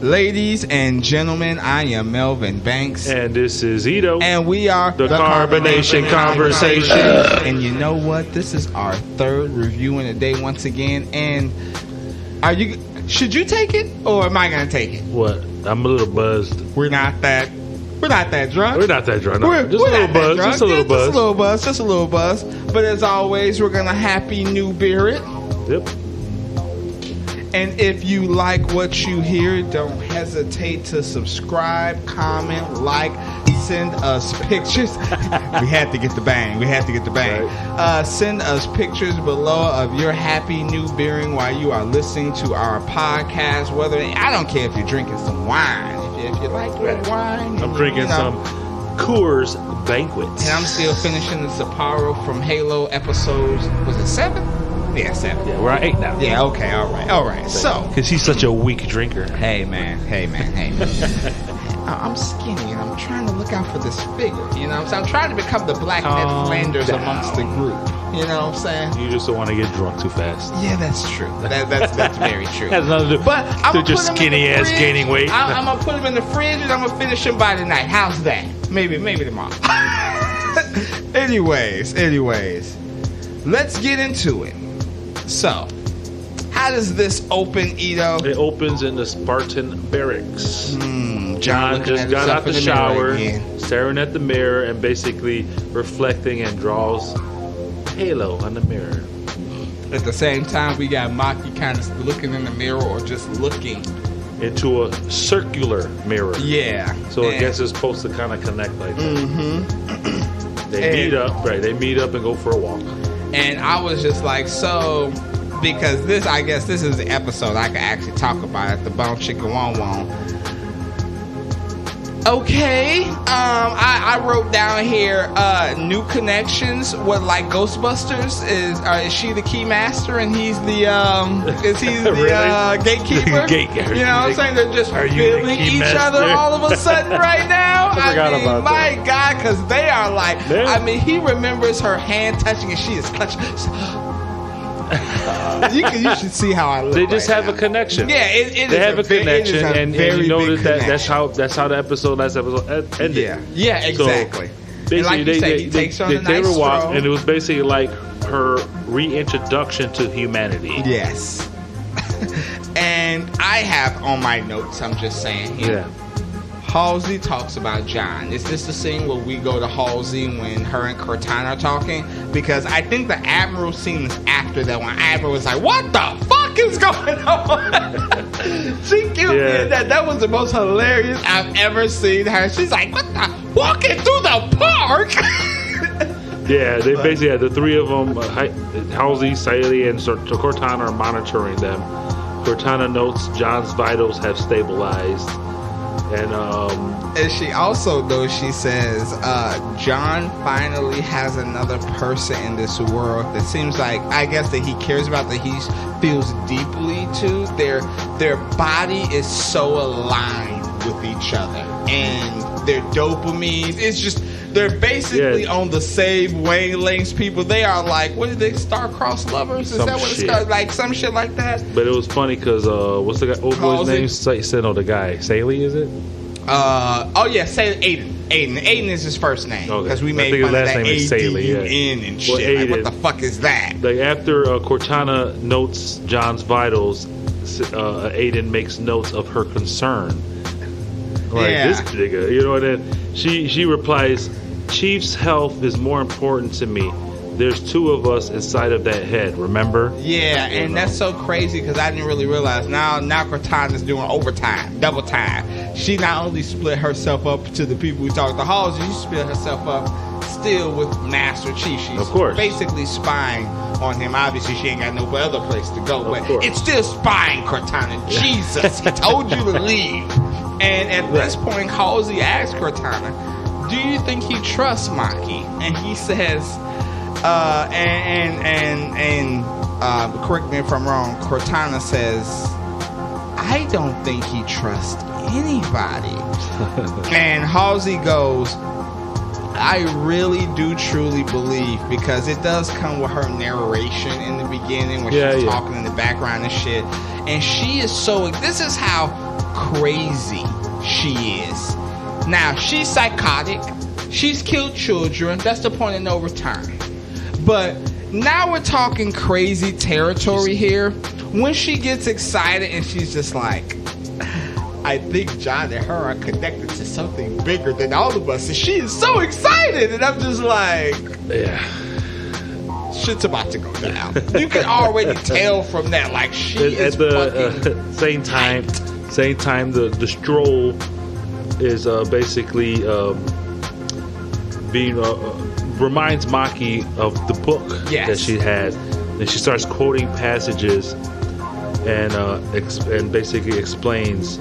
Ladies and gentlemen, I am Melvin Banks. And this is Ito. And we are the Carbonation Conversation. And you know what? This is our third review in a day once again. And should you take it or am I going to take it? What? I'm a little buzzed. We're not that drunk. We're not that drunk. No. We're Just a little buzz. Just a little buzz. But as always, we're going to happy new beer it. Yep. And if you like what you hear, don't hesitate to subscribe, comment, like, send us pictures. We had to get the bang. Right. Send us pictures below of your happy new beering while you are listening to our podcast. I don't care if you're drinking some wine. If you like your wine. I'm drinking some Coors Banquet. And I'm still finishing the Sapporo from Halo episodes. Was it 7? Yeah, 7. Yeah, we're at 8 now. Yeah, okay, all right. So, because he's such a weak drinker. Hey man. I'm skinny and I'm trying to look out for this figure. You know what I'm saying? I'm trying to become the Black Ned Flanders amongst the group. You know what I'm saying? You just don't want to get drunk too fast. Yeah, that's true. That's very true. Has nothing to do. But I'm to just skinny ass gaining weight. I'm gonna put him in the fridge and I'm gonna finish him by tonight. How's that? Maybe tomorrow. Anyways, let's get into it. So, how does this open, Ito? It opens in the Spartan barracks. John just got out the shower, staring at the mirror, and basically reflecting and draws Halo on the mirror. At the same time, we got Maki kind of looking in the mirror or just looking into a circular mirror. Yeah. So I guess it's supposed to kind of connect like that. Mm-hmm. They meet up and go for a walk. And I was just like, so, because I guess this is the episode I could actually talk about it, the Bone Chicka Won Won. Okay, I wrote down here, new connections with like Ghostbusters. Is she the key master and he's the gatekeeper? Gatekeeper. You know what I'm saying? They're just feeling each other all of a sudden right now. My God, because they are like, he remembers her hand touching and she is clutching. You should see how I look. They just have a connection. Yeah, they have a connection, and you notice that's how the last episode ended. Yeah, exactly. So basically, like he takes her on a nice stroll. And it was basically like her reintroduction to humanity. Yes. And I have on my notes, I'm just saying here. Yeah. Halsey talks about John. Is this the scene where we go to Halsey when her and Cortana are talking? Because I think the Admiral scene is after that one. Admiral was like, what the fuck is going on? She killed me in that. That was the most hilarious I've ever seen her. She's like, what the? Walking through the park? Yeah, they basically had the three of them, Halsey, Sayeli, and Cortana are monitoring them. Cortana notes John's vitals have stabilized. And she also knows, she says, John finally has another person in this world that seems like, I guess, that he cares about, that he feels deeply to. Their body is so aligned with each other, and their dopamines, it's just, they're basically on the same wavelengths. People, they are like, what is they, star-crossed lovers? Is that what it's called? Like some shit like that. But it was funny because what's the guy, old boy's name? The guy, Saley, is it? Aiden. Aiden is his first name because we made fun of that A-D-U-N and shit. Like, what the fuck is that? Like after Cortana notes John's vitals, Aiden makes notes of her concern. Like this nigga, you know, and then she replies, Chief's health is more important to me. There's two of us inside of that head, remember? Yeah, and that's so crazy because I didn't really realize. Now Cortana's doing overtime, double time. She not only split herself up to the people who talk to Halsey, she split herself up still with Master Chief. She's of course basically spying on him. Obviously, she ain't got no other place to go, but it's still spying, Cortana. Jesus, he told you to leave. And at this point, Halsey asks Cortana, do you think he trusts Maki? And he says, correct me if I'm wrong, Cortana says, I don't think he trusts anybody. And Halsey goes, I really do truly believe, because it does come with her narration in the beginning when she's talking in the background and shit. And she is so, this is how crazy she is. Now, she's psychotic. She's killed children. That's the point of no return. But now we're talking crazy territory here. When she gets excited and she's just like, I think John and her are connected to something bigger than all of us. And she is so excited. And I'm just like, yeah, shit's about to go down. You can already tell from that. Like, she is at the same time, the stroll is basically being reminds Maki of the book that she has, and she starts quoting passages and basically explains.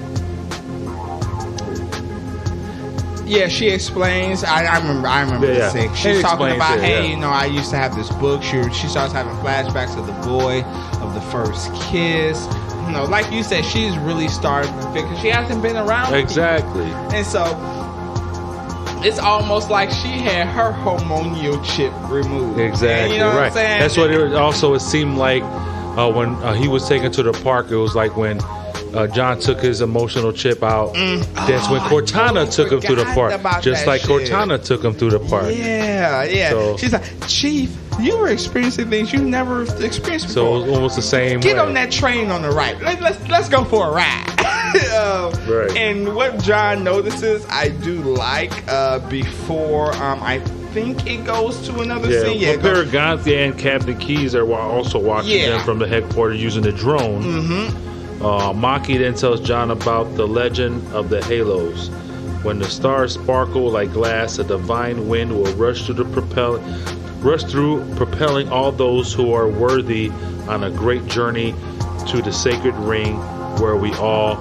Yeah, she explains. I remember the thing. She's talking about, hey, you know, I used to have this book. She starts having flashbacks of the boy, of the first kiss. You know, like you said, she's really starting to figure. She hasn't been around. Exactly. And so it's almost like she had her hormonal chip removed. Exactly. You know what I'm saying? That's what it seemed like when he was taken to the park. It was like when John took his emotional chip out. That's when Cortana took him through the park. Just like Cortana took him through the park. Yeah. So, she's like, Chief, you were experiencing things you never experienced before. So it was almost the same Get way. on that train on the right. Let's go for a ride. Right. And what John notices, I do like before I think it goes to another scene. Yeah, Paragonthia and Captain Keyes are also watching them from the headquarters using the drone. Maki then tells John about the legend of the halos. When the stars sparkle like glass, a divine wind will rush through, propelling all those who are worthy on a great journey to the sacred ring where we all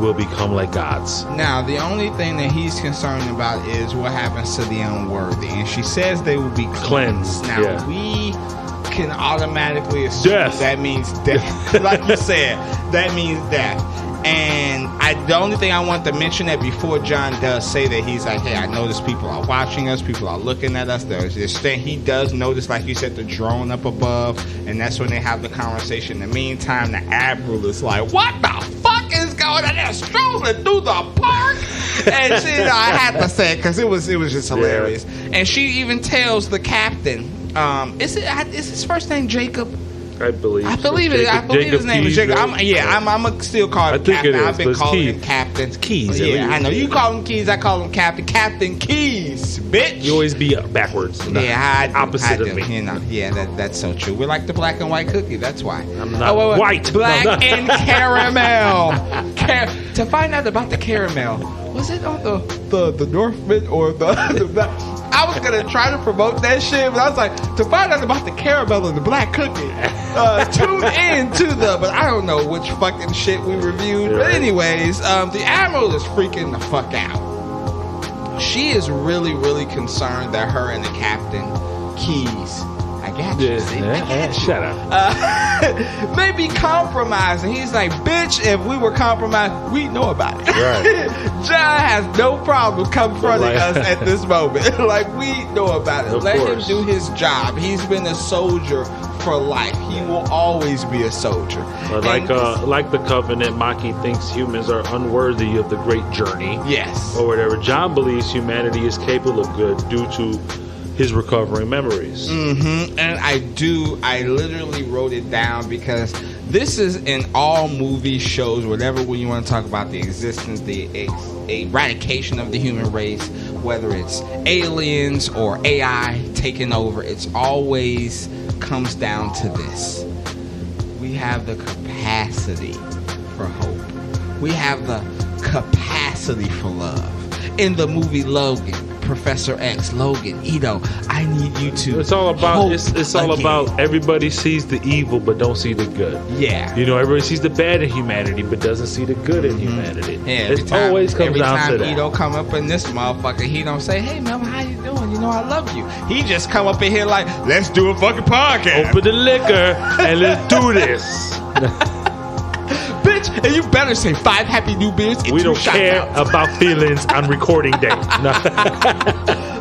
will become like gods. Now, the only thing that he's concerned about is what happens to the unworthy. And she says they will be cleansed. Now, we can automatically assume that means death. Like you said, that means death. And the only thing I want to mention that before John does say that, he's like, hey, I notice people are watching us, people are looking at us. There's this thing he does notice, like you said, the drone up above, and that's when they have the conversation. In the meantime, the Admiral is like, what the fuck is going on? They're strolling through the park. And she, I had to say it because it was just hilarious. And she even tells the captain, is his first name Jacob? I believe it. I believe his name is Jacob. I'm gonna still call him Captain. I've been calling him Captain Keyes. Yeah, I know. You call him Keyes, I call him Captain. Captain Keyes, bitch. You always be backwards. Opposite of me. You know, that's so true. We're like the black and white cookie. That's why. I'm not white. Black and caramel. To find out about the caramel, was it on the Northman or the black? I was gonna try to promote that shit, but I was like, to find out about the caramel and the black cookie, tune in to but I don't know which fucking shit we reviewed. But anyways, the Admiral is freaking the fuck out. She is really, really concerned that her and the Captain Keyes, I got you. Shut up. Maybe compromised. And he's like, bitch, if we were compromised, we know about it. Right. John has no problem confronting us at this moment. Like, we know about it. Let him do his job. He's been a soldier for life. He will always be a soldier. Like the Covenant, Maki thinks humans are unworthy of the great journey. Yes. Or whatever. John believes humanity is capable of good due to his recovering memories. And I literally wrote it down because this is in all movies, shows, whatever, when you want to talk about the existence, the eradication of the human race, whether it's aliens or AI taking over, it's always comes down to this. We have the capacity for hope. We have the capacity for love. In the movie Logan, Professor X, Logan, Ito, I need you to. It's all about. It's all about. Everybody sees the evil, but don't see the good. Yeah. You know, everybody sees the bad in humanity, but doesn't see the good in humanity. Yeah. It always comes down to that. Every time Ito come up in this motherfucker, he don't say, "Hey, Melvin, how you doing? You know I love you." He just come up in here like, "Let's do a fucking podcast. Open the liquor and let's do this." Bitch, and you better say 5 happy new beers and we 2 don't shot care outs. about feelings on recording day. No.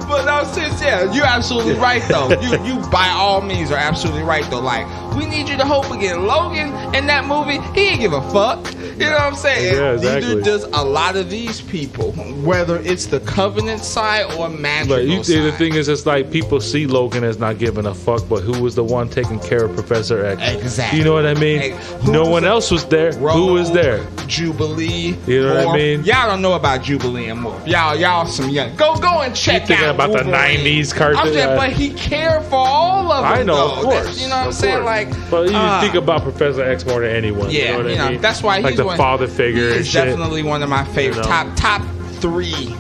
But no, sis, you're absolutely right though. You by all means are absolutely right though. Like, we need you to hope again. Logan in that movie, he didn't give a fuck. You know what I'm saying? Yeah, exactly. Neither does a lot of these people, whether it's the Covenant side or Madrigal side. The thing is, it's like people see Logan as not giving a fuck, but who was the one taking care of Professor X? Exactly. You know what I mean? No one else was there. Who was there? Jubilee. You know what I mean? Y'all don't know about Jubilee and Morph. Y'all some young. Go and check thinking out about Wolverine. the 90s cartoon. I'm just, but he cared for all of them. I know, though. of course. You know what I'm saying? Like, but you think about Professor X more than anyone. Yeah, you know what I mean? That's why like he's the father figure. He's definitely one of my favorite top three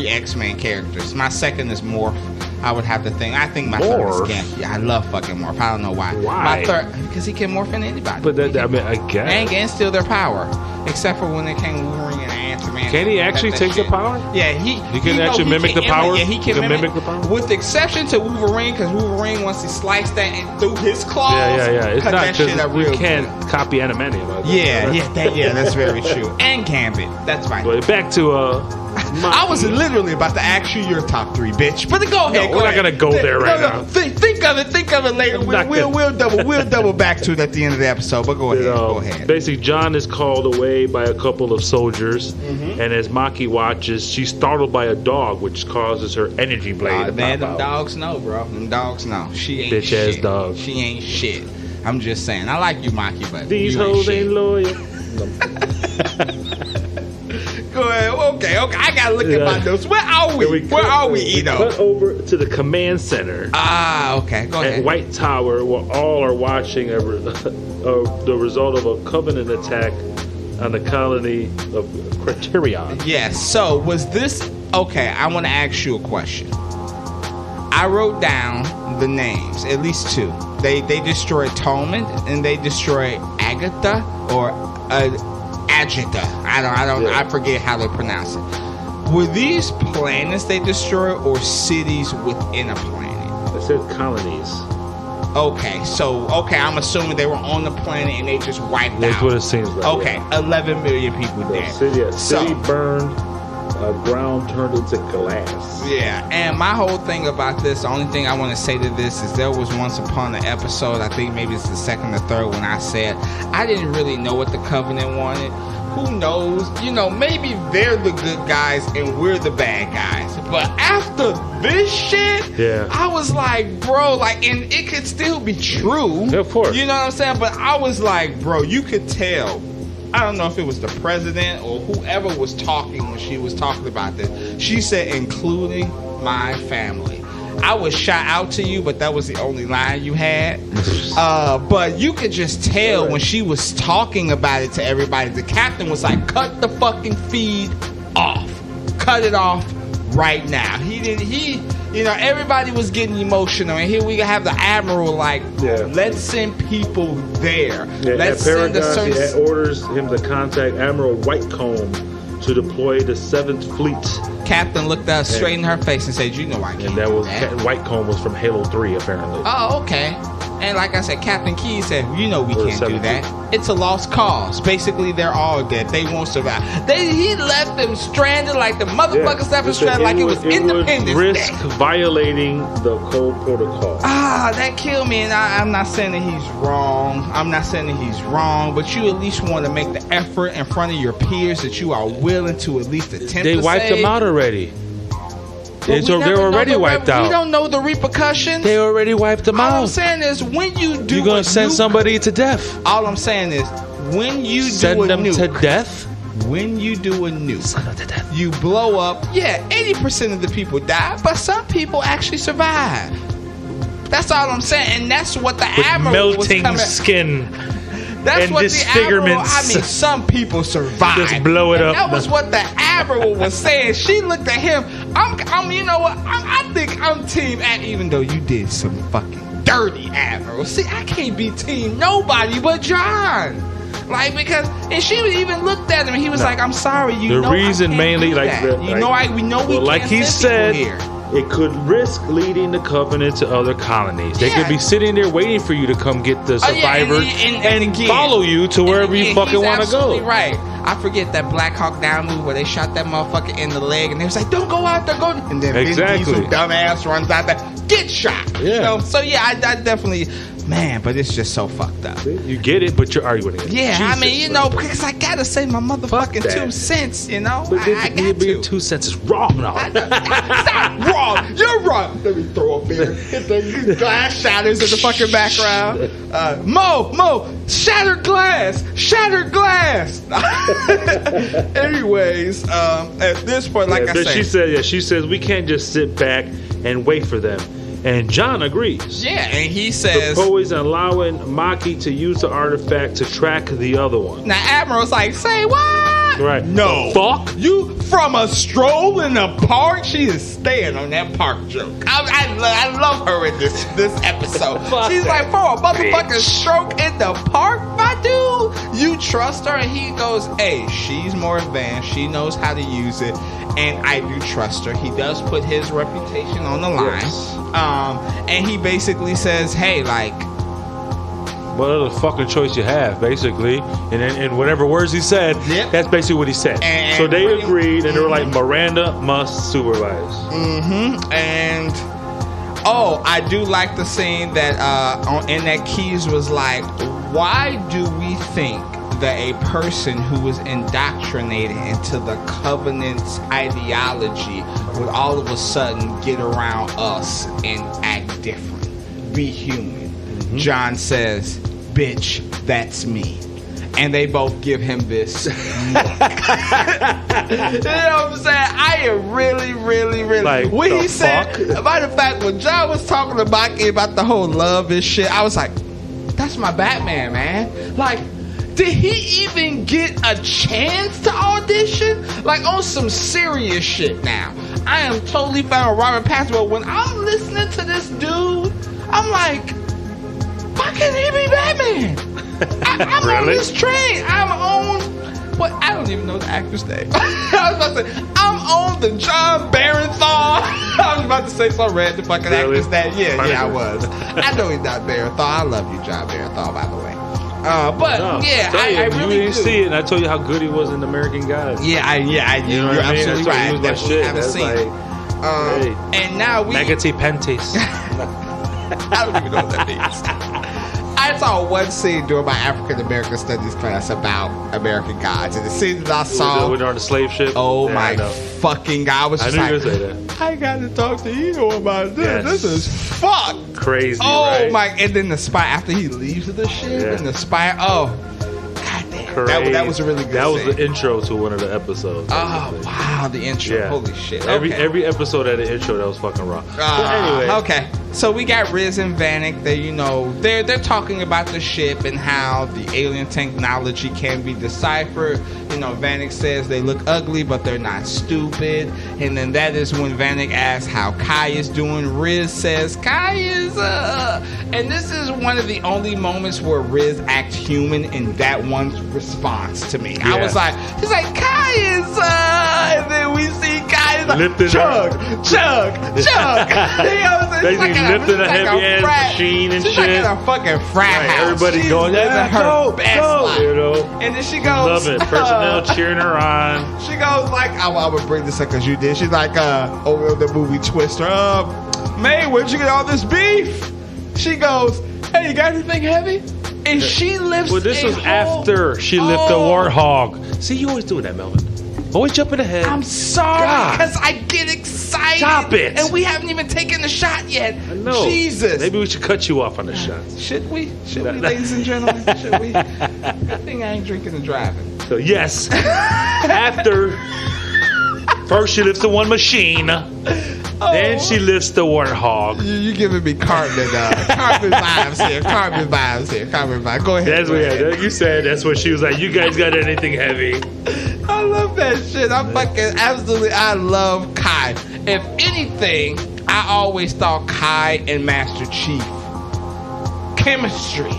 X-Men characters. My second is Morph. I would have to think. I think my third is Gant. Yeah, I love fucking Morph. I don't know why. My third, because he can morph into anybody. But I guess. And steal their power, except for when they came Wolverine and Ant-Man. Can he actually take the power? Yeah, he can actually mimic the power. Yeah, he can mimic the power. With the exception to Wolverine, because Wolverine once he sliced that through his claws. Yeah. It's cut not that shit up we real can't good. copy Animanium. Yeah, that's very true. And Gambit, that's right. But back to I was literally about to ask you your top three, bitch. But go ahead. We're not gonna go there right now. Think of it later. We'll double back to it at the end of the episode. But go ahead. Basically, John is called away by a couple of soldiers, and as Maki watches, she's startled by a dog, which causes her energy blade to man, pop them out. Dogs know, bro. Them dogs know. She ain't bitch shit. ass dog. She ain't shit. I'm just saying. I like you, Maki, but these you hoes ain't loyal. Go ahead. Okay. I gotta look at my notes. Where are we? Where are we, Ito? Cut over to the command center. Okay. Go ahead. At White Tower, where all are watching the result of a Covenant attack on the colony of Criterion. Yes. So was this okay? I want to ask you a question. I wrote down the names, at least two. They destroyed Tolman and they destroyed Agatha or Agita. I forget how they pronounce it. Were these planets they destroyed or cities within a planet? I said colonies. Okay, I'm assuming they were on the planet and they just wiped out. That's what it seems like. Okay, 11 million people dead. City burned, ground turned into glass. Yeah, and my whole thing about this, the only thing I want to say to this is there was once upon an episode, I think maybe it's the second or third, when I said I didn't really know what the Covenant wanted. Who knows? Maybe they're the good guys and we're the bad guys. But after this shit, I was like, bro, and it could still be true. Yeah, of course. You know what I'm saying? But I was like, bro, you could tell. I don't know if it was the president or whoever was talking when she was talking about this. She said, including my family. I was shot out to you, but that was the only line you had. But you could just tell when she was talking about it to everybody. The captain was like, cut the fucking feed off. Cut it off right now. Everybody was getting emotional. And here we have the admiral let's send people there. Let's send a certain... He orders him to contact Admiral Whitecomb to deploy the 7th Fleet. Captain looked us straight in her face and said, "You know I can't." And that was Whitecomb was from Halo 3, apparently. Oh, okay. And like I said, Captain Key said, "You know we can't do that. It's a lost cause. Basically, they're all dead. They won't survive." He left them stranded like the motherfuckers left them stranded like it was Independence Day. Risk violating the code protocol. That killed me. And I'm not saying that he's wrong. But you at least want to make the effort in front of your peers that you are willing to at least attempt. They wiped them out already. They were already wiped out. We don't know the repercussions. They already wiped them out. All I'm saying is when you do, you're gonna send somebody to death. All I'm saying is when you send do a them nuke, to death. When you do a nuke, you blow up. Yeah, 80% of the people die, but some people actually survive. That's all I'm saying, and that's what the admiral was coming. Melting skin. That's and what disfigurements. The admiral, some people survive. Just blow it up. That was what the admiral was saying. She looked at him. You know what? I think I'm team admiral, even though you did some fucking dirty admiral. See, I can't be team nobody but John. And she even looked at him and he was like, "I'm sorry, you know." The reason mainly, we know we like can't he said, here. It could risk leading the Covenant to other colonies. They could be sitting there waiting for you to come get the survivors and follow you to wherever you fucking want to go. Right. I forget that Black Hawk Down movie where they shot that motherfucker in the leg and they was like, "Don't go out there, go." And then Vin Diesel dumbass runs out there, get shot. Yeah. So I definitely. Man, but it's just so fucked up. You get it, but you're arguing again. Yeah, Jesus, I mean, because I gotta say my motherfucking 2 cents, But I got to. Your 2 cents is wrong, though. Stop, wrong. You're wrong. Let me throw a beer. Hit the glass shatters in the fucking background. Mo, shattered glass. Anyways, at this point, like I said, she says we can't just sit back and wait for them. And John agrees. Yeah, and he says... The poison allowing Maki to use the artifact to track the other one. Now, Admiral's like, say what? Right. No. The fuck? You from a stroll in the park? She is staying on that park joke. I love her in this episode. She's like, for a motherfucking stroke in the park, my dude? You trust her? And he goes, hey, she's more advanced. She knows how to use it. And I do trust her. He does put his reputation on the line. Yes. And he basically says, hey, like... What other fucking choice you have, basically. And in whatever words he said, that's basically what he said. And so they agreed, and they were like, Miranda must supervise. And... Oh, I do like the scene that in that Keys was like, why do we think that a person who was indoctrinated into the Covenant's ideology would all of a sudden get around us and act different, be human? John says, bitch, that's me. And they both give him this look. You know what I'm saying? I am really like, when he said, matter of fact, when John was talking to Maki about the whole love and shit, I was like, that's my Batman, man. Like, did he even get a chance to audition? Like, on some serious shit now. I am totally fine with Robert Pattinson, but when I'm listening to this dude, I'm like, why can't he be Batman? I'm really? On this train. I'm on... What? I don't even know the actor's name. I was about to say, I'm on the John Barenthal. I was about to say some random fucking actor's name. Yeah, I was. I know he's not Barenthal. I love you, John Barenthal, by the way. I really didn't see it, and I told you how good he was in American Gods. Yeah, you know you're absolutely right. He was my shit. Haven't seen it. Hey, and now we... Megati Pentis. I don't even know what that means. I saw one scene during my African American Studies class about American Gods, and the scene that I saw... When they're on the slave ship? Oh my fucking God. I was just I knew you would say that. I got to talk to Ito about this. Yes. This is fucked. Crazy, right? My... And then the spy, after he leaves the ship, and the spy... Oh, that was a really good scene. Was the intro to one of the episodes. Oh, wow, the intro. Yeah. Holy shit. Every episode had an intro that was fucking raw. Anyway. Okay. So we got Riz and Vanek. They're talking about the ship and how the alien technology can be deciphered. Vanek says they look ugly, but they're not stupid. And then that is when Vanek asks how Kai is doing. Riz says Kai is and this is one of the only moments where Riz acts human in that one's response to me. Yeah. I was like, he's like, Kai is and then we see Kai is like, chug. You know what I'm saying? He's lifting a heavy ass machine and shit. Like in a fucking frat house. Everybody going, go, you know. And then she goes, love it. Personnel cheering her on. She goes like, I'm gonna bring this up because you did. She's like, over the movie Twister. May, where'd you get all this beef? She goes, hey, you got anything heavy? And she lifts. Well, this was after she lifted a warthog. See, you always doing that, Melvin. Always jumping ahead. I'm sorry, because I get excited. Stop it. And we haven't even taken the shot yet. I know. Jesus. Maybe we should cut you off on the shots. Should we, ladies and gentlemen? Should we? Good thing I ain't drinking and driving. So, yes. After, first she lifts the one machine. Then she lifts the warthog. You giving me Cartman vibes here. Cartman vibes. Go ahead. That's what you said. That's what she was like. You guys got anything heavy? I love that shit. I love Kai. If anything, I always thought Kai and Master Chief chemistry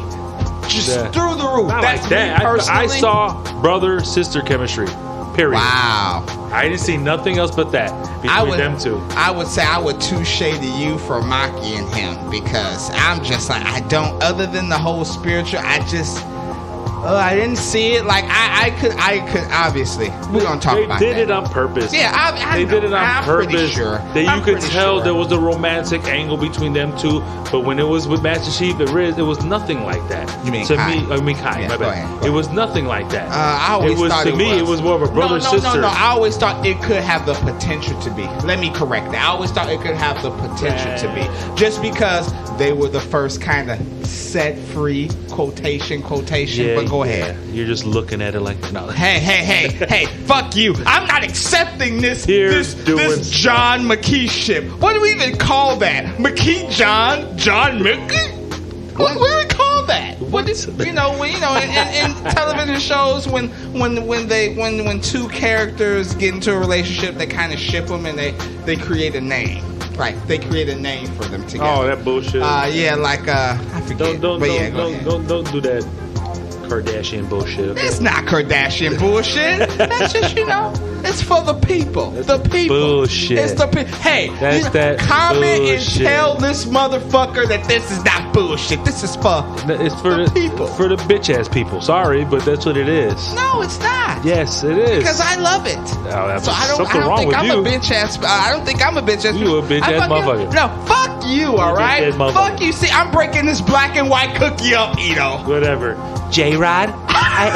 just through the roof. That's like that. Personally. I saw brother-sister chemistry. Period. Wow. I didn't see nothing else but that between them two. I would say I would touche to you for Maki and him because I'm just like, I don't, other than the whole spiritual, I didn't see it. Like I could obviously. We're gonna talk about that. They did it on purpose. Yeah, they did it on purpose. Pretty sure. That you could tell there was a romantic angle between them two. But when it was with Master Chief and Riz, it was nothing like that. You mean to Kai? me? I mean Kai. Yeah, my go bad. ahead. It was nothing like that. I always thought to me, it was more of a brother sister. No. I always thought it could have the potential to be. Let me correct that. I always thought it could have the potential to be, just because they were the first kind of set free quotation. Yeah, but go ahead. You're just looking at it like no. Hey! Fuck you! I'm not accepting this John McKee ship. What do we even call that? McKee John McKee? What do we call that? What is in television shows when two characters get into a relationship, they kind of ship them and they create a name. Right, they create a name for them together. Oh, that bullshit. I forget. Don't do that Kardashian bullshit. Okay? It's not Kardashian bullshit. That's just it's for the people. That's the people. Bullshit. It's the people. Hey, that comment bullshit. and tell this motherfucker that this is not bullshit. This is for the people. For the bitch ass people. Sorry, but that's what it is. No, it's not. Yes, it is. Because I love it. So I don't think I'm a bitch ass. I don't think I'm a bitch ass. You a bitch ass motherfucker. No, fuck you. All right. Fuck you. See, I'm breaking this black and white cookie up, Ito. Whatever. J-Rod?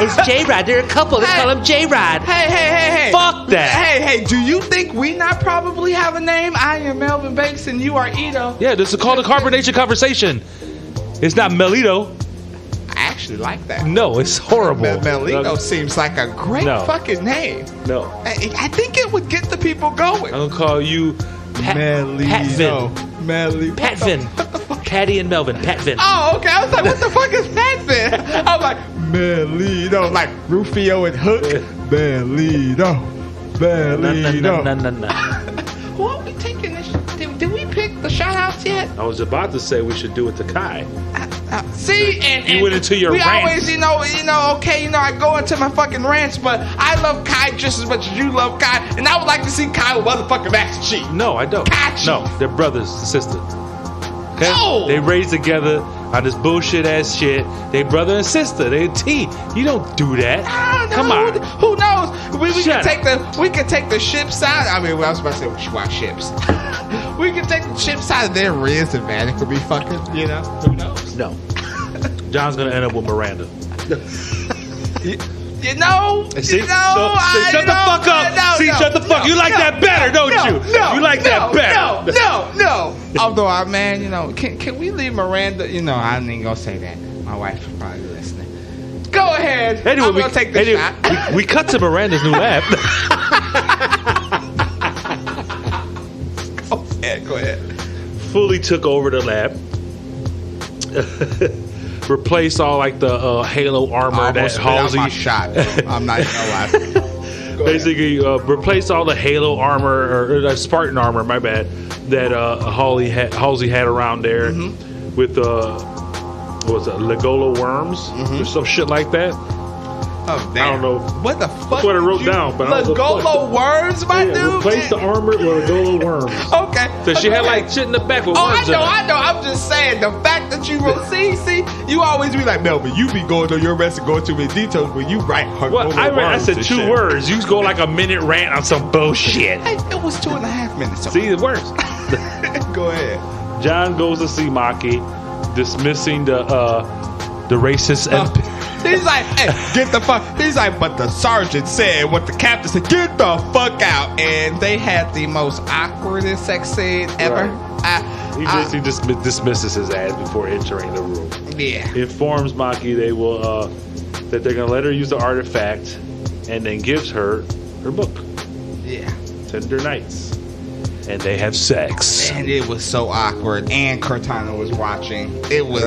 It's J-Rod. They're a couple. They call him J-Rod. Hey. Fuck that. Hey, do you think we not probably have a name? I am Melvin Banks and you are Ito. Yeah, this is called a Carbonation conversation. It's not Melito. I actually like that. No, it's horrible. Melito seems like a great fucking name. No. I think it would get the people going. I'm going to call you Melito. Patvin. Patty and Melvin. Patvin. Oh, okay. I was like, what the fuck is Patvin? I was like, Melito. Like Rufio and Hook. Melito. No. Who are we taking this? Did we pick the shout outs yet? I was about to say we should do it to Kai. See, and you went into your we rant. Always, I go into my fucking rants, but I love Kai just as much as you love Kai, and I would like to see Kai with motherfucking Master Chief. No, I don't. Kachi. No, they're brothers and sisters. Okay? No. They raised together on this bullshit ass shit. They brother and sister. They a T. You don't do that. Come on. Who knows? We can take the ship side. I mean, I was about to say we should watch ships. We can take the ship side of their Riz and man. It could be fucking. Who knows? No. John's gonna end up with Miranda. You know, see, shut the fuck up. Shut the fuck. You like that better, don't you? You like that better. No. Although, man, can we leave Miranda? I ain't gonna say that. My wife is probably listening. Go ahead. Anyway, I'm gonna take this shot. We cut to Miranda's new lab. Go ahead. Fully took over the lab. Replaced all like the Halo armor that Halsey shot. I'm not gonna lie. Basically, replaced all the Halo armor or Spartan armor. My bad. That Halsey had around there with what was it, Legola worms or some shit like that. Oh, damn. I don't know. What the fuck? That's what I wrote down. But Legola worms, my dude. Replace the armor with Legola worms. Okay. So she had like shit in the back with worms. I know. I'm just saying the fact that you wrote. See, you always be like Melvin. You be going on your rest and going too many details, but you write. Well, I said 2 words. You go like a minute rant on some bullshit. Hey, it was 2.5 minutes. See, it works. Go ahead. John goes to see Maki, dismissing the racist. He's like, hey, get the fuck. He's like, but the sergeant said what the captain said. Get the fuck out. And they had the most awkwardest sex scene ever. Right. He just dismisses his ass before entering the room. Yeah. Informs Maki they will that they're gonna let her use the artifact, and then gives her book. Yeah. Tender Nights. And they have sex. And it was so awkward. And Cortana was watching. It was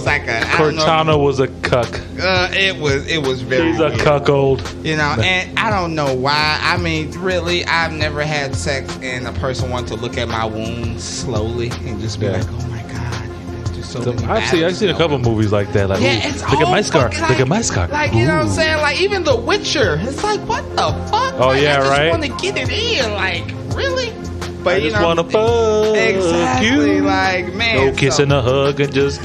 like a Cortana was a cuck. It was very She's a weird. cuckold. And I don't know why. I mean, really, I've never had sex and a person wanted to look at my wounds slowly and just be like, oh my God, you've been through so many I've seen a couple movies like that. Like, it's look at my scar. Look at my scar. Like, you know what I'm saying? Like, even The Witcher. It's like, what the fuck? Oh, like, yeah, I just want to get it in. Like, really? But I just want to fuck exactly, you. Like, man. No kissing, a hug, and just...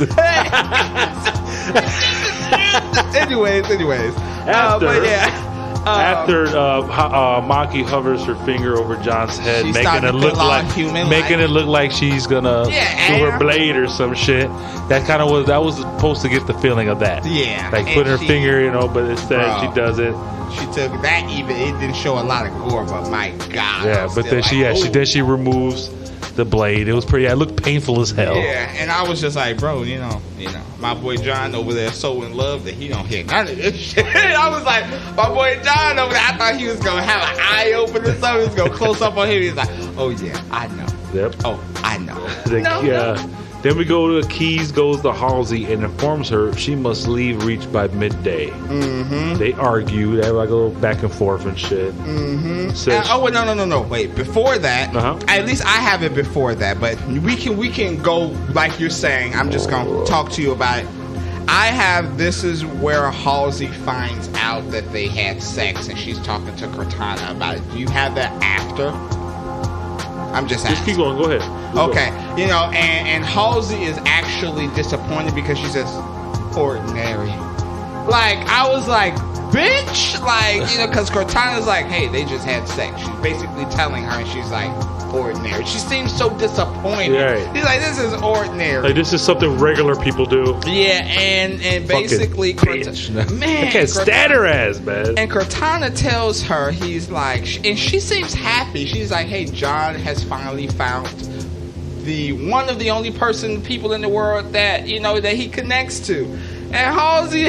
anyways. But yeah. After Maki hovers her finger over John's head, making it look like she's gonna do her blade or some shit. That was supposed to get the feeling of that. Yeah, like putting her finger, but instead she does it. She took that. Even it didn't show a lot of gore, but my God. Yeah, but then she removes the blade. It was pretty. It looked painful as hell. Yeah, and I was just like, bro, my boy John over there so in love that he don't hear none of this shit. I was like, my boy John over there, I thought he was gonna have an eye open or something. He was gonna close up on him. He's like, oh yeah, I know. Yep. Oh, I know. No. Then we go to Keys goes to Halsey and informs her she must leave Reach by midday. Mm-hmm. They argue. They have like a little back and forth and shit. Mm-hmm. No. Wait, before that, at least I have it before that, but we can go like you're saying. I'm just going to talk to you about it. This is where Halsey finds out that they had sex and she's talking to Cortana about it. Do you have that after? I'm just asking. Just keep going. Go ahead. Okay. And Halsey is actually disappointed because she says, ordinary. Like, I was like, bitch. Like, because Cortana's like, hey, they just had sex. She's basically telling her, and she's like, ordinary. She seems so disappointed. Yeah. He's like, this is ordinary. Like, this is something regular people do. Yeah, and basically, man, I can't stand her ass, man. And Cortana tells her, he's like, and she seems happy. She's like, hey, John has finally found one of the only people in the world that that he connects to. And Halsey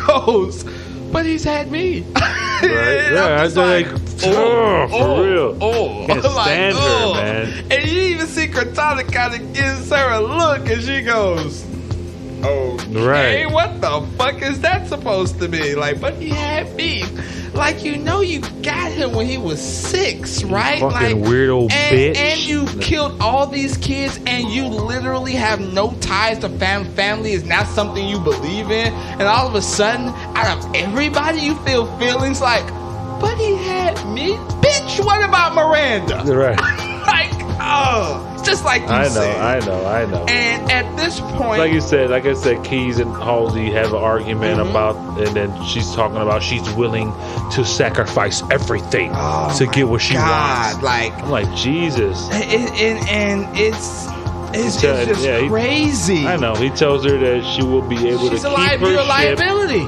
goes, but he's had me. Right? Yeah, I was like, for real. Can't stand her, man. And you even see Cortana kind of gives her a look, and she goes, okay, what the fuck is that supposed to be? Like, but he had me. Like, you got him when he was 6, right? Fucking weirdo bitch. And you killed all these kids, and you literally have no ties to family is not something you believe in. And all of a sudden, out of everybody, you feel feelings like, but he had me? Bitch, what about Miranda? Right. Just like you said. I know. And at this point, like I said, Keys and Halsey have an argument about, and then she's talking about she's willing to sacrifice everything to get what she wants. Like, I'm like, Jesus. And it's just crazy. I know. He tells her that she will be able to keep her ship. Liability.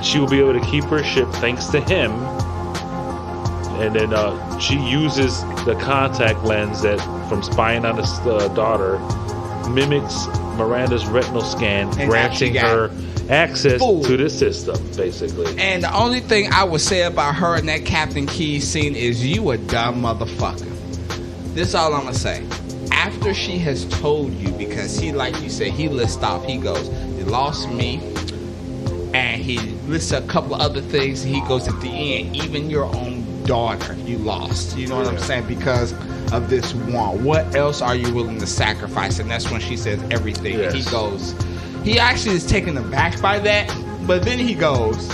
She will be able to keep her ship thanks to him. And then she uses the contact lens that, from spying on his daughter, mimics Miranda's retinal scan, granting her access to the system, basically. And the only thing I would say about her in that Captain Keys scene is, you a dumb motherfucker. This is all I'm going to say. After she has told you, because he, like you said, he lists off, he goes, you lost me, and he lists a couple of other things, he goes at the end, even your own daughter you lost, you know what I'm saying, because of this one. What else are you willing to sacrifice? And that's when she says everything. Yes. And he goes, he actually is taken aback by that, but then he goes,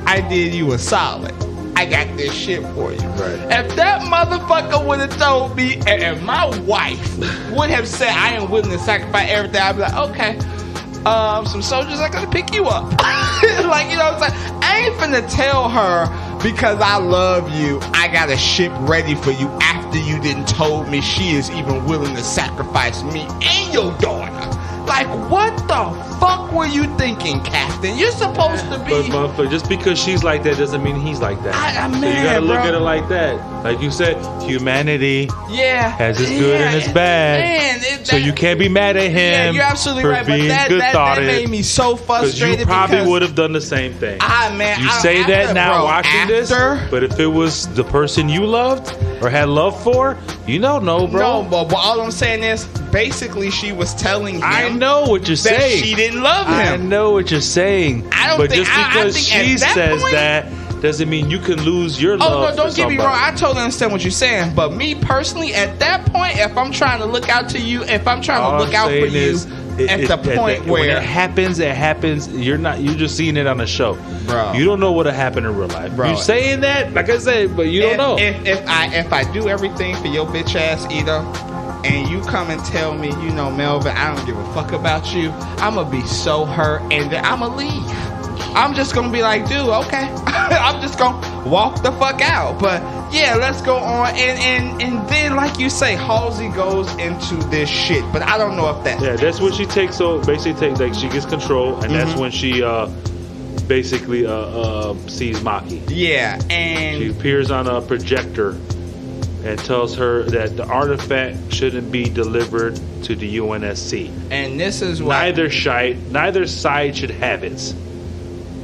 I did you a solid. I got this shit for you. Right. If that motherfucker would have told me, and my wife would have said, I am willing to sacrifice everything, I'd be like, okay, some soldiers are gonna pick you up. Like, what I'm saying? I ain't finna tell her, because I love you, I got a ship ready for you after you didn't told me she is even willing to sacrifice me and your daughter. Like, what the fuck were you thinking, Captain? You're supposed to be... But just because she's like that doesn't mean he's like that. So you gotta look at it like that. Like you said, humanity has its good and its bad. So you can't be mad at him. Yeah, you're absolutely for right. But being that made me so frustrated. You probably would have done the same thing. You say that now watching this, but if it was the person you loved or had love for, you don't know, bro. No, but all I'm saying is, basically, she was telling him. I know what you're saying. She didn't love him. I know what you're saying. But just because she says that doesn't mean you can lose your love. Oh no, don't get me wrong. I totally understand what you're saying. But me personally, at that point, if I'm trying to look out to you, if I'm trying to look out for you, at the point where when it happens, it happens. You're just seeing it on a show, bro. You don't know what'll happen in real life, bro. You're saying that, like I said, but you don't know. If I do everything for your bitch ass, Ito, and you come and tell me, Melvin, I don't give a fuck about you, I'm gonna be so hurt, and then I'm gonna leave. I'm just gonna be like, dude, okay. I'm just gonna walk the fuck out. But yeah, let's go on. And then, like you say, Halsey goes into this shit. But I don't know if that. Yeah, that's when she takes. So basically, like she gets control, and that's when she basically sees Maki. Yeah, and she appears on a projector and tells her that the artifact shouldn't be delivered to the UNSC. And this is why neither side should have it.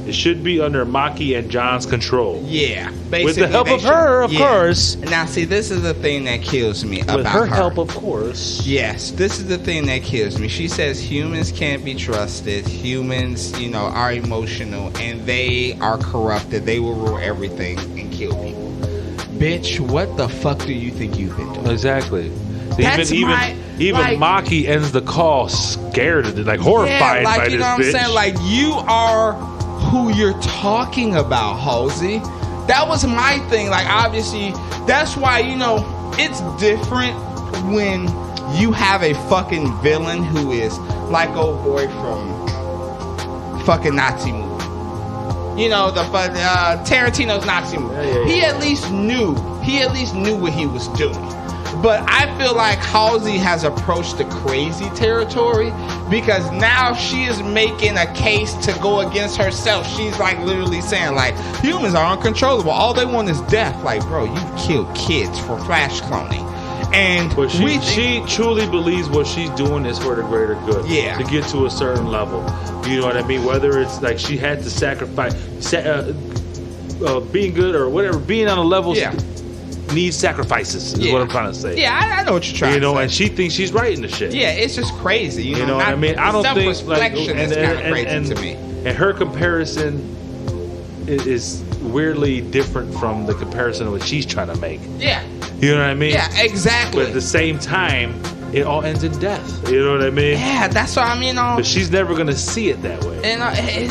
It should be under Maki and John's control. Yeah, basically, with the help of her, of course. Now, see, this is the thing that kills me about her. With her help, of course. Yes, this is the thing that kills me. She says humans can't be trusted. Humans, are emotional, and they are corrupted. They will rule everything and kill people. Bitch, what the fuck do you think you've been doing? Exactly. That's even Maki ends the call scared, horrified by this bitch. You know what I'm saying? Like, you are who you're talking about, Halsey. That was my thing. Like, obviously, that's why, it's different when you have a fucking villain who is like old boy from fucking Nazi movie. Tarantino's Nazi movie. Yeah. He at least knew what he was doing. But I feel like Halsey has approached the crazy territory because now she is making a case to go against herself. She's like literally saying like humans are uncontrollable. All they want is death. Like, bro, you killed kids for flash cloning. But she truly believes what she's doing is for the greater good. Yeah. To get to a certain level. You know what I mean? Whether it's like she had to sacrifice being good or whatever, being on a level needs sacrifices is what I'm trying to say. Yeah, I know what you're trying to say. And she thinks she's right in the shit. Yeah, it's just crazy. You know what I mean? I don't think self-reflection is kind of crazy to me. And her comparison is weirdly different from the comparison of what she's trying to make. Yeah. You know what I mean? Yeah, exactly. But at the same time, it all ends in death. You know what I mean? Yeah, that's what I mean. But she's never going to see it that way. And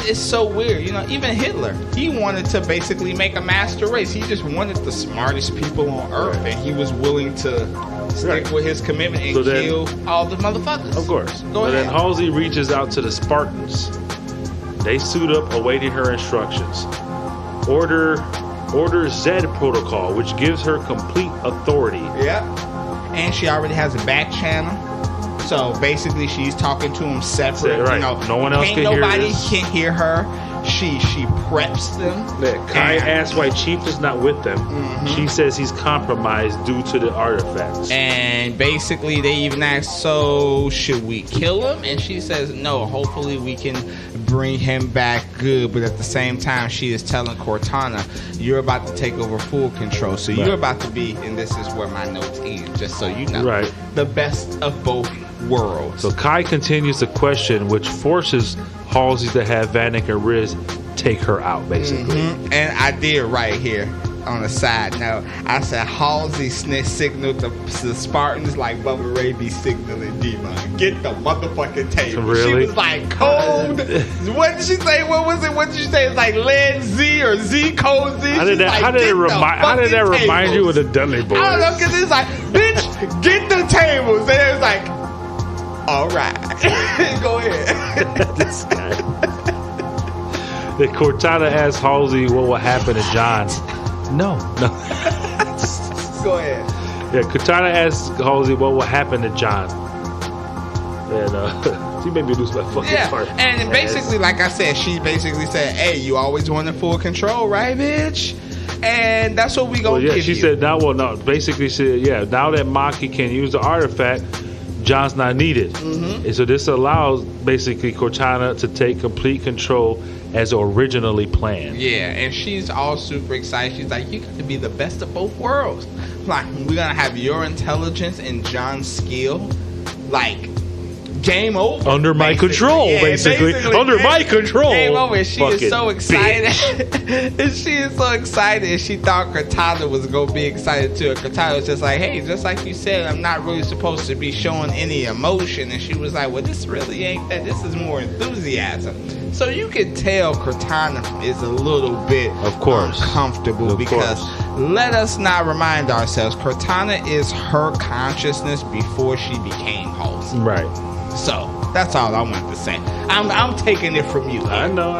it's so weird. Even Hitler, he wanted to basically make a master race. He just wanted the smartest people on Earth, and he was willing to stick with his commitment and kill all the motherfuckers. Of course. Go ahead. Then Halsey reaches out to the Spartans. They suit up, awaiting her instructions. Order Z protocol, which gives her complete authority. Yeah. And she already has a back channel. So basically she's talking to him separate. Right. No one else can hear nobody this. can hear her. She preps them. Kai asks why Chief is not with them. Mm-hmm. She says he's compromised due to the artifacts. And basically they even ask, so should we kill him? And she says, no, hopefully we can bring him back good. But at the same time, she is telling Cortana, you're about to take over full control. So you're about to be, and this is where my notes end, just so you know, the best of both worlds. So Kai continues the question, which forces Halsey to have Vanek and Riz take her out, basically. Mm-hmm. And I did right here on a side note. I said Halsey signaled the Spartans like Bubba Ray be signaling D-Mon. Get the motherfucking table. Really? She was like, code. What did she say? What was it? What did she say? It's like lead Z or Z code Z. How did that remind you of the Dudley Boys? I don't know, because it's like, bitch, get the tables. And it was like, all right. Go ahead. This guy. The Cortana asks Halsey what will happen to John. No. Go ahead. Yeah, Cortana asks Halsey what will happen to John. And she made me lose my fucking part. And basically, like I said, she basically said, hey, you always wanted full control, right, bitch? And that's what we gonna give you. She said, basically she said, now that Maki can use the artifact, John's not needed. Mm-hmm. And so this allows basically Cortana to take complete control as originally planned. Yeah, and she's all super excited. She's like, you got to be the best of both worlds. Like, we're going to have your intelligence and John's skill. Like, game over. Under my control, basically. Under my control. Game over. And she is so excited. And she is so excited. And she thought Cortana was going to be excited too. And Cortana was just like, hey, just like you said, I'm not really supposed to be showing any emotion. And she was like, well, this really ain't that. This is more enthusiasm. So you can tell Cortana is a little bit uncomfortable because let us not remind ourselves, Cortana is her consciousness before she became Halsey. Right. So that's all I wanted to say. I'm taking it from you. I know.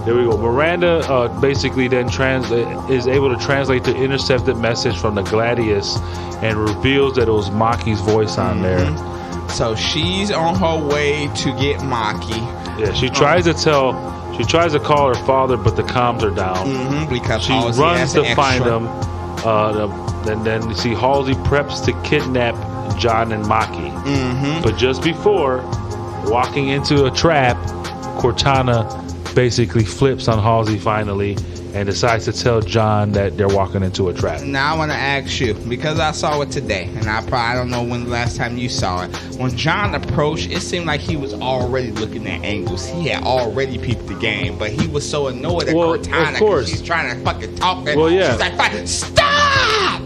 There we go. Miranda basically then is able to translate the intercepted message from the Gladius and reveals that it was Maki's voice on there. So she's on her way to get Maki. Yeah, she tries to call her father, but the comms are down. Because she Halsey runs to has find extra. him. And then you see Halsey preps to kidnap John and Maki. But just before walking into a trap, Cortana basically flips on Halsey finally and decides to tell John that they're walking into a trap. Now I want to ask you, because I saw it today, and I don't know when the last time you saw it. When John approached, it seemed like he was already looking at angles. He had already peeped the game, but he was so annoyed at Cortana because she's trying to fucking talk. Well, yeah. She's like, stop!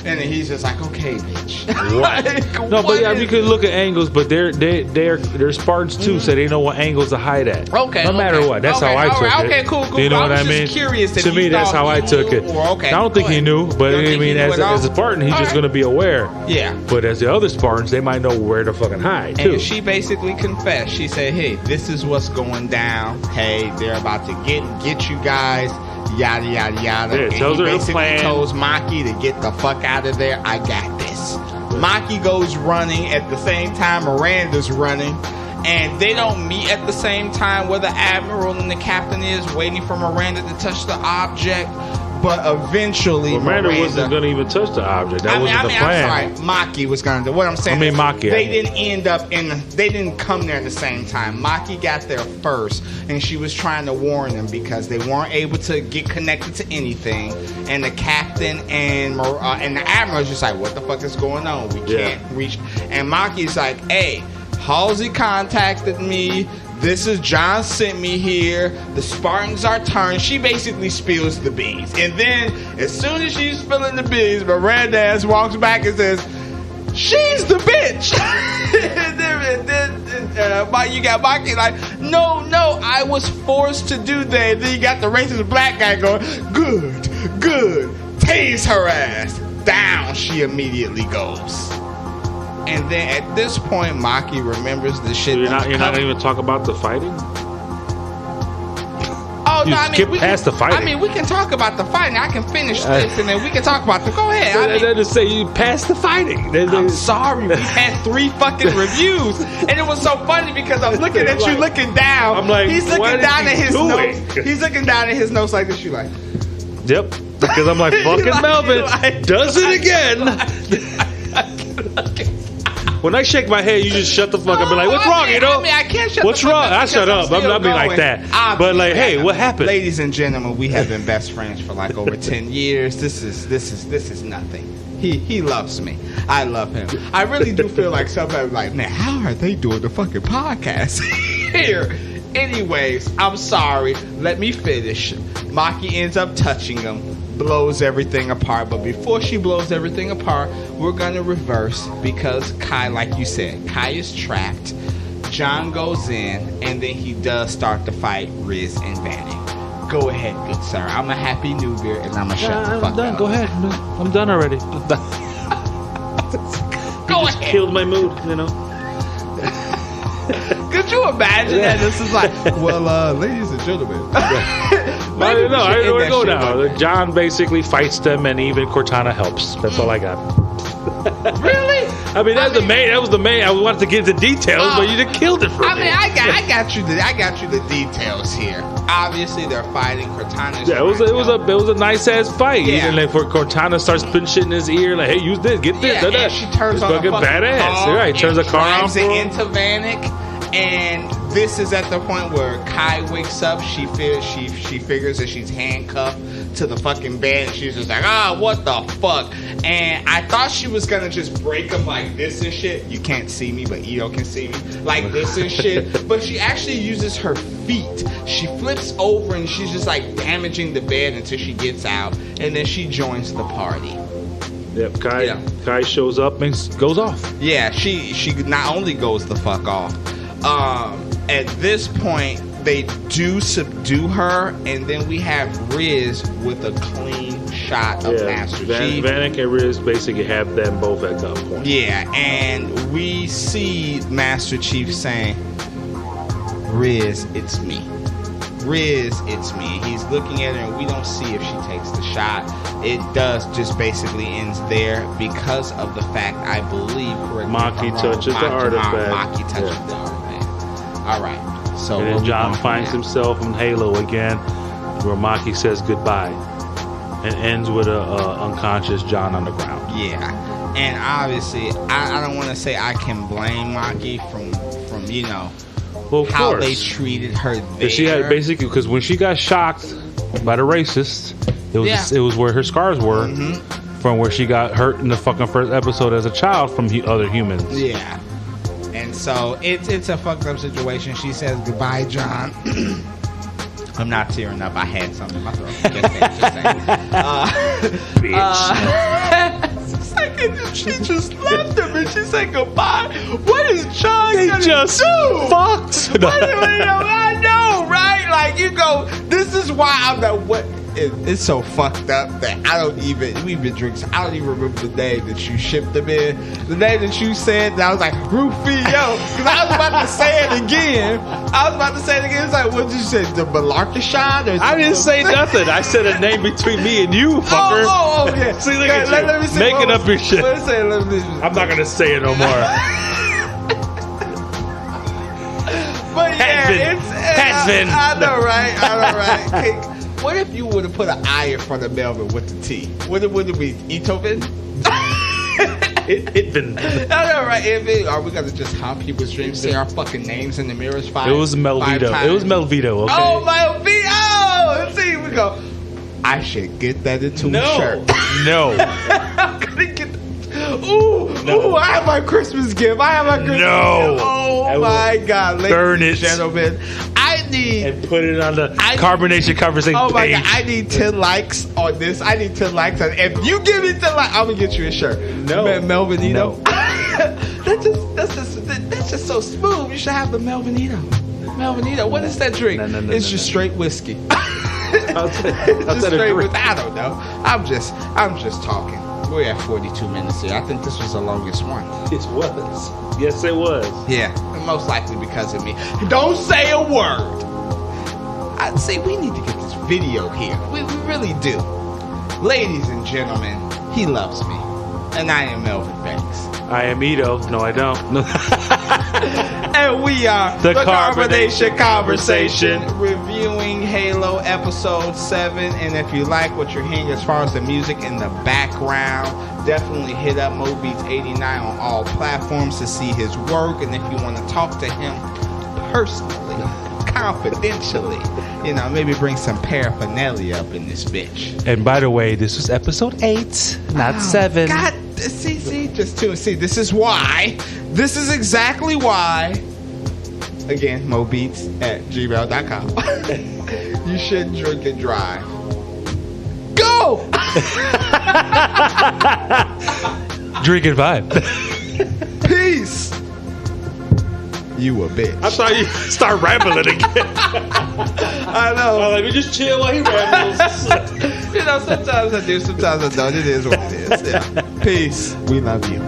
And then he's just like, okay, bitch. What? No, but yeah, we could look at angles, but they're Spartans too, so they know what angles to hide at. Okay. No matter what. That's how I took it. Okay, cool. Do you know what I mean? Curious to me, that's how I took it. I don't think he knew, but I mean, as a Spartan, he's just going to be aware. Yeah. But as the other Spartans, they might know where to fucking hide too. And she basically confessed. She said, hey, this is what's going down. Hey, they're about to get you guys. Yada yada yada. Yeah, tells her the plan. Tells Maki to get the fuck out of there. I got this. Maki goes running at the same time Miranda's running, and they don't meet at the same time where the admiral and the captain is waiting for Miranda to touch the object. But eventually, Miranda wasn't going to even touch the object. That wasn't the plan. I'm sorry, Maki was going to do. What I'm saying, Maki. They didn't end up they didn't come there at the same time. Maki got there first, and she was trying to warn them because they weren't able to get connected to anything. And the captain and the admiral just like, what the fuck is going on? We can't reach. And Maki's like, hey, Halsey contacted me. This is John sent me here. The Spartans are turned. She basically spills the beans. And then, as soon as she's spilling the beans, Miranda ass walks back and says, she's the bitch. and then you got Maki like, no, I was forced to do that. And then you got the racist black guy going, good. Tase her ass. Down she immediately goes. And then at this point, Maki remembers the shit. So you're not going to even talk about the fighting? Oh, you no, I mean, skip past the fighting. I mean, we can talk about the fighting. I can finish this, and then we can talk about the. Go ahead. I mean, just say you passed the fighting. I'm sorry. We had 3 fucking reviews, and it was so funny because I'm looking at you looking down. I'm like, he's looking down at his notes. He's looking down at his notes like this. You like? Yep. Because I'm like, fucking Melvin does it again. When I shake my head, you just shut the fuck up and be like, what's wrong, you know? I mean, I can't shut what's the fuck wrong? up. I shut up. I'm not being like that. Obviously, but like, hey, what happened? Ladies and gentlemen, we have been best friends for like over 10 years. This is nothing. He loves me. I love him. I really do feel like somebody like, man, how are they doing the fucking podcast here? Anyways, I'm sorry. Let me finish. Maki ends up touching him, blows everything apart. But before she blows everything apart, we're going to reverse because Kai, like you said, Kai is trapped. John goes in, and then he does start to fight Riz and Vanek. Go ahead, good sir. I'm a happy newbie, and I'm going to shut the fuck done. up. Go ahead. I'm done already. I'm done. Go just ahead. Killed my mood, you know. Could you imagine that? This is like, well, ladies and gentlemen. I don't know. I don't know where to go now. John basically fights them, and even Cortana helps. That's all I got. Really? I mean, that was the main. I wanted to get into details, but you just killed it for me. I mean, I got you the details here. Obviously, they're fighting. Cortana's it was a nice ass fight. Yeah. Even like for Cortana starts putting shit in his ear, like, hey, use this, get this. Yeah, and she turns on fucking a fucking badass. car, Right, turns a car on drives for it him. into Vanek. And this is at the point where Kai wakes up. She figures that she's handcuffed to the fucking bed. And she's just like, what the fuck? And I thought she was gonna just break him like this and shit. You can't see me, but Ito can see me. Like this and shit. But she actually uses her feet. She flips over and she's just like damaging the bed until she gets out. And then she joins the party. Yep, Kai shows up and goes off. Yeah, she not only goes the fuck off. At this point, they do subdue her, and then we have Riz with a clean shot of Master Chief. Vanek and Riz basically have them both at gunpoint. Yeah, and we see Master Chief saying, Riz, it's me. Riz, it's me. He's looking at her, and we don't see if she takes the shot. It does just basically ends there because of the fact, I believe, Maki touches the artifact. Maki touches the artifact. All right. So and then John finds himself in Halo again, where Maki says goodbye, and ends with a unconscious John on the ground. Yeah, and obviously, I don't want to say I can blame Maki from well, of how course. they treated her there. She had basically, because when she got shocked by the racists, it was where her scars were from where she got hurt in the fucking first episode as a child from other humans. Yeah, and so it's a fucked up situation. She says goodbye, John. I'm not tearing up. I had something in my throat. She just left him and she said goodbye. What is John gonna do? Fucked. I know, right? Like, you go, this is why I'm like, what? It's so fucked up that we've been drinking. I don't even remember the name that you shipped them in. The name that you said, that I was like, Rufio. Because I was about to say it again. It's like, what did you say? The Malarkashon? I didn't say nothing. I said a name between me and you, fucker. Oh, okay. See, look at you. Let me see. Making up your shit. Let me see. I'm not going to say it no more. But yeah, Hasbin. I know, right? Hey, what if you would have put an I in front of Melvin with the T? Would it be Itovin? It'bin. I know, right? Are we gonna just haunt people's dreams? Say our fucking names in the mirrors It was Melvito. It was Melvito. Okay. Oh, Melvito! Let's see. We go. I should get that into a shirt. No. I'm gonna get. Ooh! I have my Christmas gift. Oh my God, ladies and gentlemen, I need and put it on the Carbonation conversation. Oh my page. God, I need 10 likes on this. If you give me 10 likes, I'm gonna get you a shirt. No, Melvin Ito. No. that's just so smooth. You should have the Melvin Ito. What is that drink? No, it's just straight whiskey. I'll straight with. I don't know. I'm just talking. We're at 42 minutes here. I think this was the longest one. It was. Yes, it was. Yeah, most likely because of me. Don't say a word. I'd say we need to get this video here. We really do. Ladies and gentlemen, he loves me. And I am Melvin Banks. I am Ito. No, I don't. And we are the Carbonation Conversation, reviewing Halo Episode 7. And if you like what you're hearing as far as the music in the background, definitely hit up MoBeats89 on all platforms to see his work. And if you want to talk to him personally, confidentially, maybe bring some paraphernalia up in this bitch. And by the way, this was episode 8, not 7. God, see, just 2. See, this is why. This is exactly why. Again, mobeats@gmail.com. You should drink and drive. Go! Drink and vibe. Peace. You a bitch. I thought you start rambling again. I know. Let me just chill while he rambles. Sometimes I do, sometimes I don't. It is what it is. Yeah. Peace. We love you.